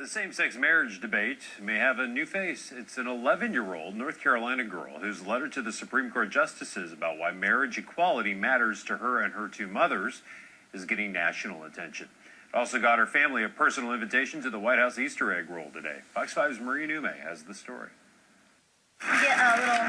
The same-sex marriage debate may have a new face. It's an 11-year-old North Carolina girl whose letter to the Supreme Court justices about why marriage equality matters to her and her two mothers is getting national attention. It also got her family a personal invitation to the White House Easter egg roll today. Fox 5's Marie Milne has the story. Get a little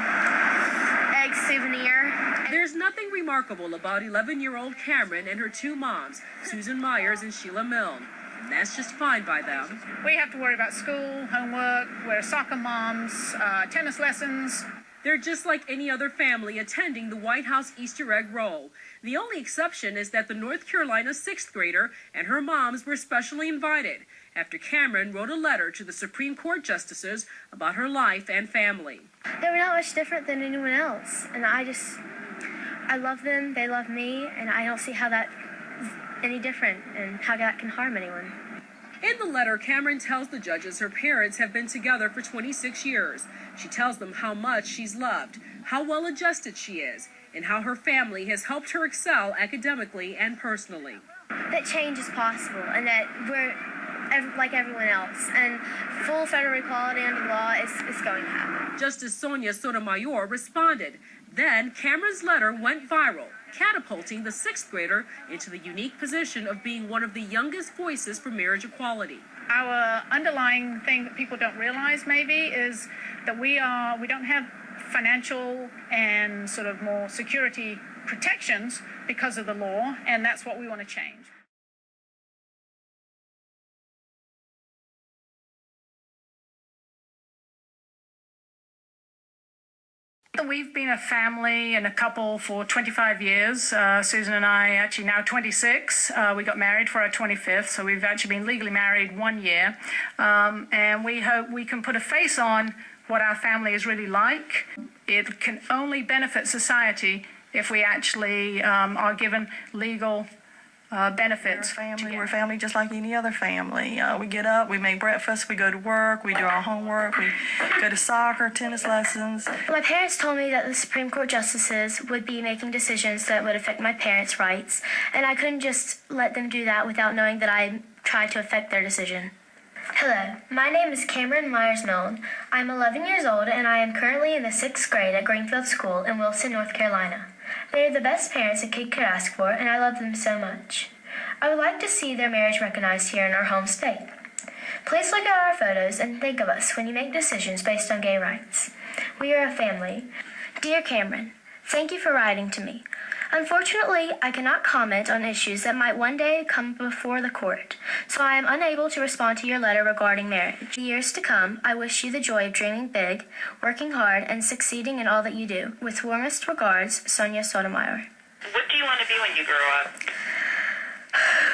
egg souvenir. There's nothing remarkable about 11-year-old Cameron and her two moms, Susan Myers and Sheila Milne. And that's just fine by them. We have to worry about school, homework, we're soccer moms, tennis lessons. They're just like any other family attending the White House Easter egg roll. The only exception is that the North Carolina 6th grader and her moms were specially invited after Cameron wrote a letter to the Supreme Court justices about her life and family. They were not much different than anyone else. And I love them, they love me, and I don't see how that's any different and how that can harm anyone. In the letter, Cameron tells the judges her parents have been together for 26 years. She tells them how much she's loved, how well adjusted she is, and how her family has helped her excel academically and personally. That change is possible and that we're like everyone else, and full federal equality under law is going to happen. Justice Sonia Sotomayor responded. Then Cameron's letter went viral, catapulting the 6th grader into the unique position of being one of the youngest voices for marriage equality. Our underlying thing that people don't realize maybe is that we don't have financial and sort of more security protections because of the law, and that's what we want to change. We've been a family and a couple for 25 years. Susan and I actually now 26. We got married for our 25th, so we've actually been legally married 1 year. And we hope we can put a face on what our family is really like. It can only benefit society if we actually are given legal benefits. We're family just like any other family. We get up, we make breakfast, we go to work, we do our homework, we go to soccer, tennis lessons. My parents told me that the Supreme Court justices would be making decisions that would affect my parents' rights, and I couldn't just let them do that without knowing that I tried to affect their decision. Hello, my name is Cameron Myers Milne. I'm 11 years old and I am currently in the 6th grade at Greenfield School in Wilson, North Carolina. They are the best parents a kid could ask for, and I love them so much. I would like to see their marriage recognized here in our home state. Please look at our photos and think of us when you make decisions based on gay rights. We are a family. Dear Cameron, thank you for writing to me. Unfortunately, I cannot comment on issues that might one day come before the court, so I am unable to respond to your letter regarding marriage. In the years to come, I wish you the joy of dreaming big, working hard, and succeeding in all that you do. With warmest regards, Sonia Sotomayor. What do you want to be when you grow up?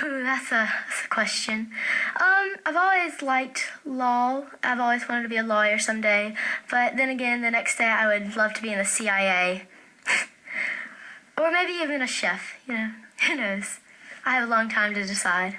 Ooh, that's a question. I've always liked law. I've always wanted to be a lawyer someday, but then again, the next day I would love to be in the CIA. Or maybe even a chef, who knows? I have a long time to decide.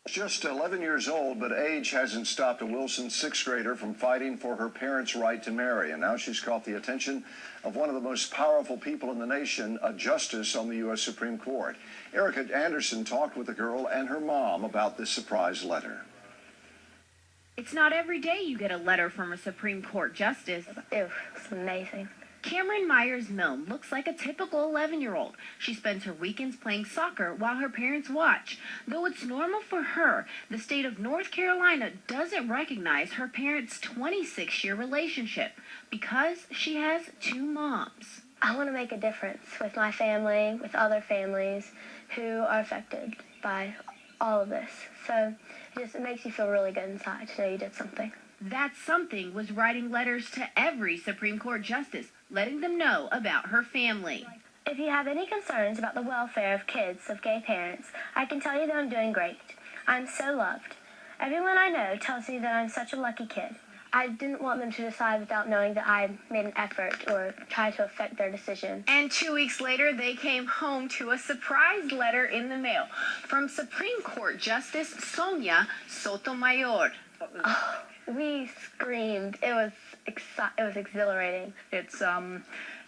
Just 11 years old, but age hasn't stopped a Wilson 6th grader from fighting for her parents' right to marry. And now she's caught the attention of one of the most powerful people in the nation, a justice on the U.S. Supreme Court. Erica Anderson talked with the girl and her mom about this surprise letter. It's not every day you get a letter from a Supreme Court justice. Ew, it's amazing. Cameron Myers Milne looks like a typical 11-year-old. She spends her weekends playing soccer while her parents watch. Though it's normal for her, the state of North Carolina doesn't recognize her parents' 26-year relationship because she has two moms. I want to make a difference with my family, with other families who are affected by all of this. So it makes you feel really good inside to know you did something. That something was writing letters to every Supreme Court justice, letting them know about her family. If you have any concerns about the welfare of kids of gay parents, I can tell you that I'm doing great. I'm so loved. Everyone I know tells me that I'm such a lucky kid. I didn't want them to decide without knowing that I made an effort or tried to affect their decision. And 2 weeks later, they came home to a surprise letter in the mail from Supreme Court Justice Sonia Sotomayor. Oh, we screamed. It was exhilarating. It's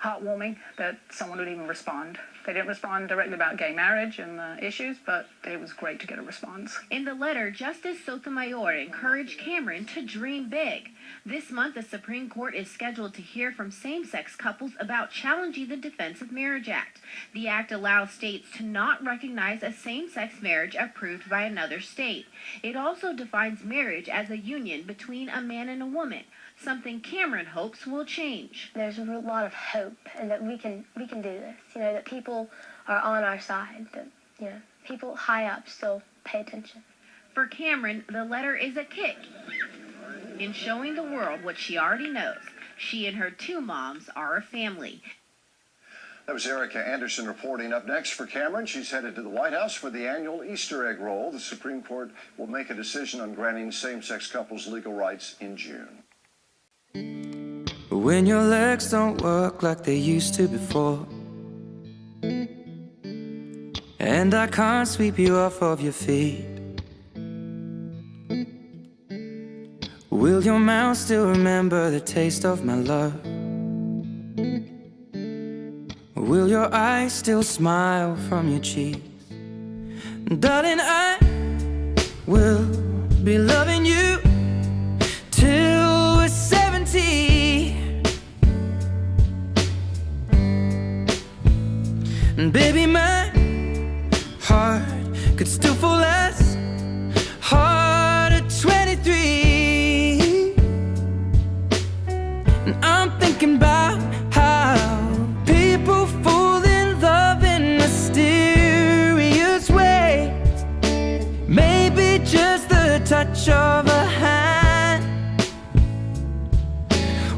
heartwarming that someone would even respond. They didn't respond directly about gay marriage and the issues, but it was great to get a response. In the letter, Justice Sotomayor encouraged Cameron to dream big. This month, the Supreme Court is scheduled to hear from same-sex couples about challenging the Defense of Marriage Act. The act allows states to not recognize a same-sex marriage approved by another state. It also defines marriage as a union between a man and a woman, something Cameron hopes will change. There's a lot of hope, and that we can do this. You know, that people are on our side. That, you know, people high up still pay attention. For Cameron, the letter is a kick in showing the world what she already knows. She and her 2 moms are a family. That was Erica Anderson reporting. Up next for Cameron, she's headed to the White House for the annual Easter egg roll. The Supreme Court will make a decision on granting same-sex couples legal rights in June. When your legs don't work like they used to before, and I can't sweep you off of your feet, will your mouth still remember the taste of my love? Will your eyes still smile from your cheeks? Darling, I will be loving you till we're 70. And baby, my heart could still fall as hard at 23. And I'm thinking about how people fall in love in mysterious ways. Maybe just the touch of a hand.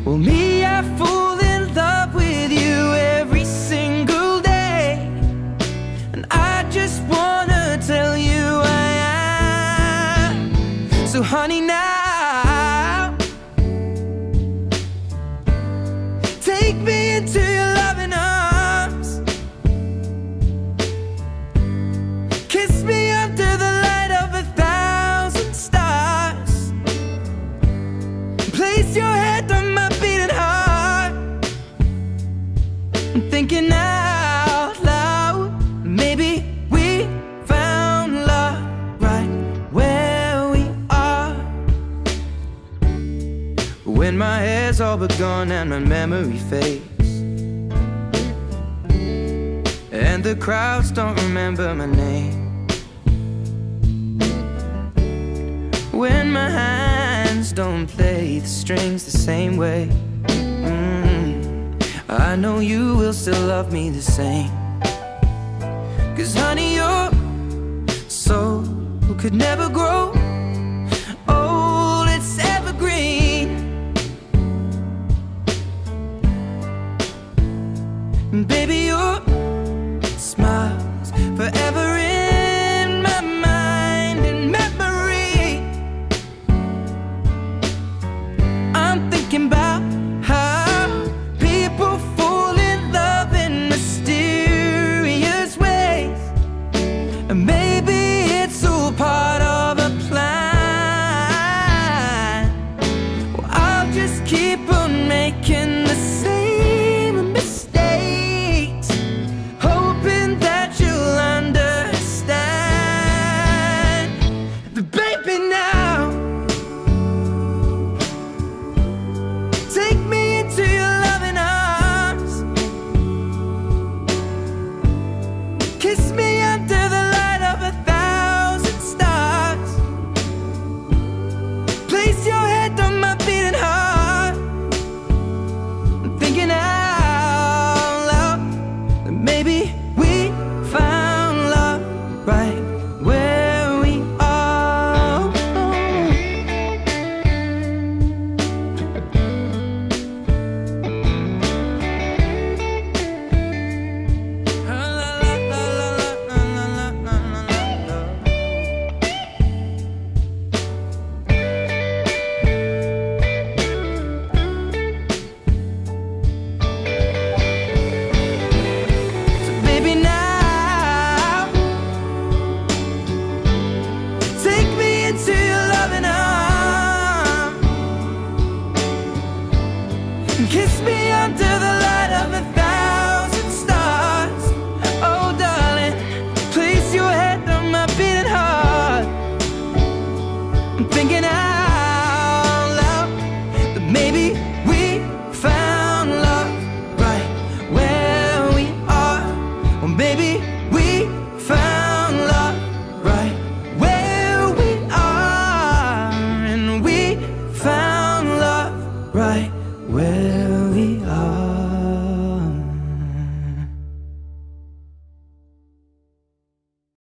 Well, me, I fall in love with you every single day, and I just wanna tell you I am. So honey, now take me into your loving arms. Kiss me under the light of 1,000 stars. Place your head on my beating heart. I'm thinking out loud, maybe we found love right where we are. When my hair's all but gone and my memory fades, and the crowds don't remember my name, when my hands don't play the strings the same way, I know you will still love me the same. 'Cause honey, your soul could never grow old, it's evergreen. And baby, your smile's forever in my mind and memory. I'm thinking about how people fall in love in mysterious ways, and maybe it's all part of a plan. Well, I'll just keep on making the same mistakes Maybe